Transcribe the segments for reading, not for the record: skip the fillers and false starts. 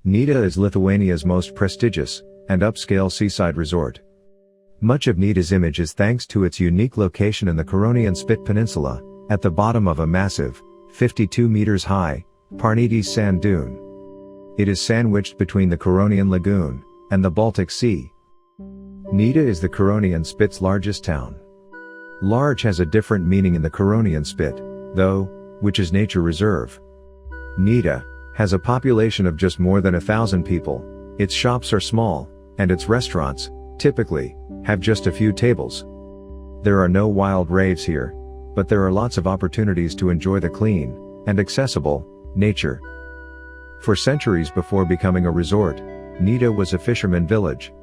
Nida is Lithuania's most prestigious and upscale seaside resort. Much of Nida's image is thanks to its unique location in the Curonian Spit peninsula, at the bottom of a massive, 52 meters high, Prettiest sand dune. It is sandwiched between the Curonian Lagoon and the Baltic Sea. Nida is the Curonian Spit's largest town. Large has a different meaning in the Curonian Spit, though, which is nature reserve. Nida has a population of just more than 1,000 people, its shops are small, and its restaurants, typically, have just a few tables. There are no wild raves here, but there are lots of opportunities to enjoy the clean and accessible nature. For centuries before becoming a resort, Nida was a fisherman village.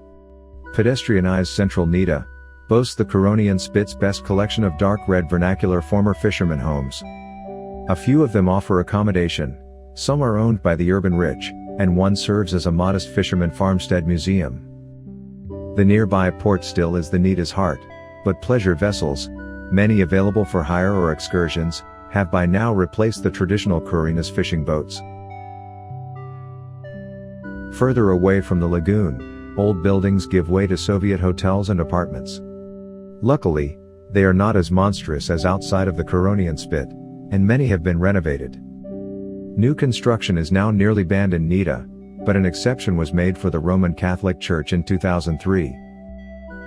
Pedestrianized central Nida boasts the Curonian Spit's best collection of dark red vernacular former fishermen homes. A few of them offer accommodation, some are owned by the urban rich, and one serves as a modest fisherman farmstead museum. The nearby port still is the Nida's heart, but pleasure vessels, many available for hire or excursions, have by now replaced the traditional Curonian fishing boats. Further away from the lagoon, old buildings give way to Soviet hotels and apartments. Luckily, they are not as monstrous as outside of the Curonian Spit, and many have been renovated. New construction is now nearly banned in Nida, but an exception was made for the Roman Catholic Church in 2003.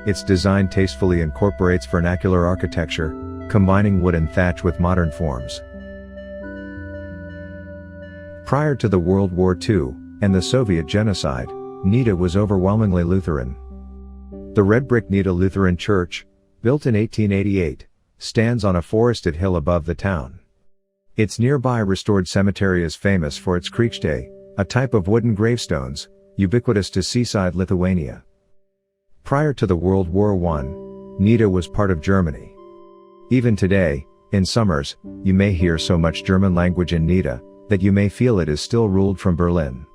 Its design tastefully incorporates vernacular architecture, combining wood and thatch with modern forms. Prior to the World War II and the Soviet genocide, Nida was overwhelmingly Lutheran. The red brick Nida Lutheran Church, built in 1888, stands on a forested hill above the town. Its nearby restored cemetery is famous for its kriegstei, a type of wooden gravestones, ubiquitous to seaside Lithuania. Prior to the World War I, Nida was part of Germany. Even today, in summers, you may hear so much German language in Nida, that you may feel it is still ruled from Berlin.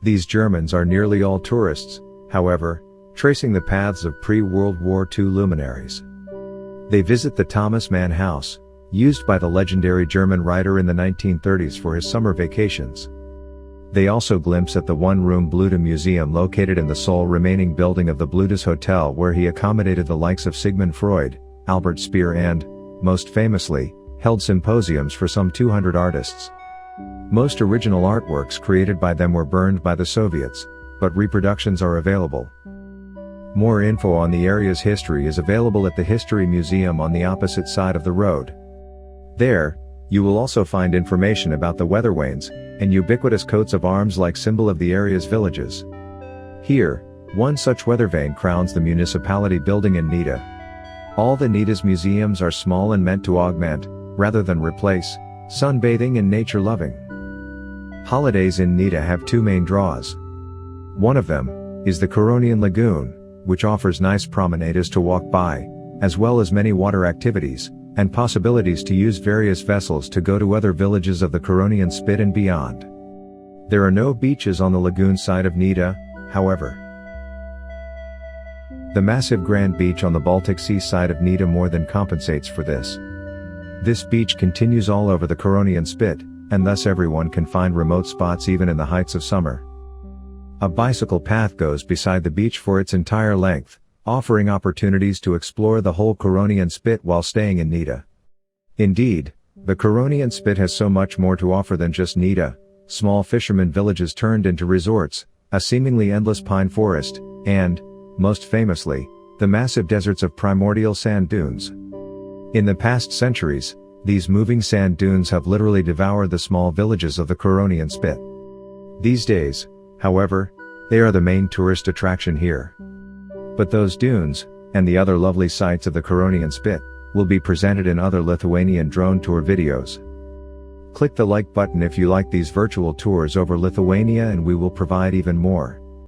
These Germans are nearly all tourists, however, tracing the paths of pre-World War II luminaries. They visit the Thomas Mann House, used by the legendary German writer in the 1930s for his summer vacations. They also glimpse at the one-room Blüte Museum located in the sole remaining building of the Blütes Hotel, where he accommodated the likes of Sigmund Freud, Albert Speer and, most famously, held symposiums for some 200 artists. Most original artworks created by them were burned by the Soviets, but reproductions are available. More info on the area's history is available at the History Museum on the opposite side of the road. There, you will also find information about the weatherwanes and ubiquitous coats of arms like symbol of the area's villages. Here, one such weathervane crowns the municipality building in Nida. All the Nida's museums are small and meant to augment, rather than replace, sunbathing and nature loving. Holidays in Nida have two main draws. One of them is the Curonian Lagoon, which offers nice promenades to walk by, as well as many water activities and possibilities to use various vessels to go to other villages of the Curonian Spit and beyond. There are no beaches on the lagoon side of Nida, however. The massive Grand Beach on the Baltic Sea side of Nida more than compensates for this. This beach continues all over the Curonian Spit, and thus everyone can find remote spots even in the heights of summer. A bicycle path goes beside the beach for its entire length, offering opportunities to explore the whole Curonian Spit while staying in Nida. Indeed, the Curonian Spit has so much more to offer than just Nida, small fishermen villages turned into resorts, a seemingly endless pine forest, and, most famously, the massive deserts of primordial sand dunes. In the past centuries, these moving sand dunes have literally devoured the small villages of the Curonian Spit. These days, however, they are the main tourist attraction here. But those dunes, and the other lovely sights of the Curonian Spit, will be presented in other Lithuanian Drone Tour videos. Click the like button if you like these virtual tours over Lithuania, and we will provide even more.